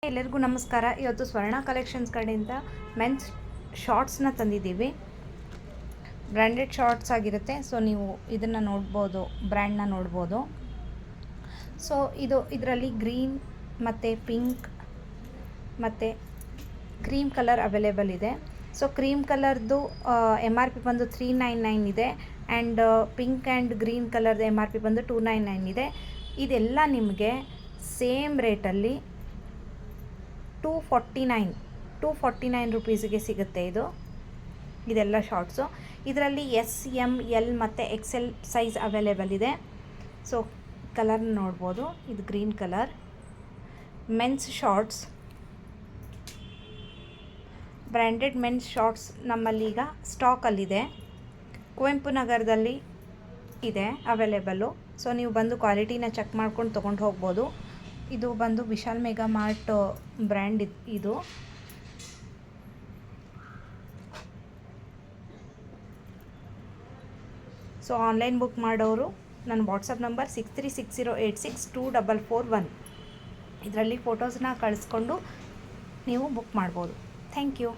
ಎಲ್ಲರಿಗೂ ನಮಸ್ಕಾರ. ಇವತ್ತು ಸ್ವರ್ಣ ಕಲೆಕ್ಷನ್ಸ್ ಕಡೆಯಿಂದ ಮೆನ್ಸ್ ಶಾರ್ಟ್ಸ್ನ ತಂದಿದ್ದೀವಿ. ಬ್ರ್ಯಾಂಡೆಡ್ ಶಾರ್ಟ್ಸ್ ಆಗಿರುತ್ತೆ. ಸೊ ನೀವು ಇದನ್ನು ನೋಡ್ಬೋದು, ಬ್ರ್ಯಾಂಡ್ನ ನೋಡ್ಬೋದು. ಸೊ ಇದರಲ್ಲಿ ಗ್ರೀನ್ ಮತ್ತು ಪಿಂಕ್ ಮತ್ತು ಕ್ರೀಮ್ ಕಲರ್ ಅವೈಲೇಬಲ್ ಇದೆ. ಸೊ ಕ್ರೀಮ್ ಕಲರ್ದು MRP ಬಂದು 399 ಇದೆ. ಆ್ಯಂಡ್ ಪಿಂಕ್ ಆ್ಯಂಡ್ ಗ್ರೀನ್ ಕಲರ್ದು MRP ಬಂದು 299 ಇದೆ. ಇದೆಲ್ಲ ನಿಮಗೆ ಸೇಮ್ ರೇಟಲ್ಲಿ 249 ರುಪೀಸಿಗೆ ಸಿಗುತ್ತೆ. ಇದೆಲ್ಲ ಶಾರ್ಟ್ಸು. ಇದರಲ್ಲಿ SML ಮತ್ತು XL ಸೈಜ್ ಅವೈಲೇಬಲ್ ಇದೆ. ಸೊ ಕಲರ್ ನೋಡ್ಬೋದು. ಇದು green colour men's shorts, branded men's shorts ನಮ್ಮಲ್ಲೀಗ ಸ್ಟಾಕಲ್ಲಿದೆ. ಕುವೆಂಪು ನಗರದಲ್ಲಿ ಇದೆ ಅವೈಲೇಬಲ್ಲು. ಸೊ ನೀವು ಬಂದು ಕ್ವಾಲಿಟಿನ ಚೆಕ್ ಮಾಡ್ಕೊಂಡು ತೊಗೊಂಡು ಹೋಗ್ಬೋದು. ಇದು ಬಂದು ವಿಶಾಲ್ ಮೆಗಾ ಮಾರ್ಟ್ ಬ್ರ್ಯಾಂಡ್ ಇದು. ಸೊ ಆನ್ಲೈನ್ ಬುಕ್ ಮಾಡೋರು ನನ್ನ ವಾಟ್ಸಪ್ ನಂಬರ್ 6360862441 ಇದರಲ್ಲಿ ಫೋಟೋಸ್ನ ಕಳಿಸ್ಕೊಂಡು ನೀವು ಬುಕ್ ಮಾಡ್ಬೋದು. Thank you.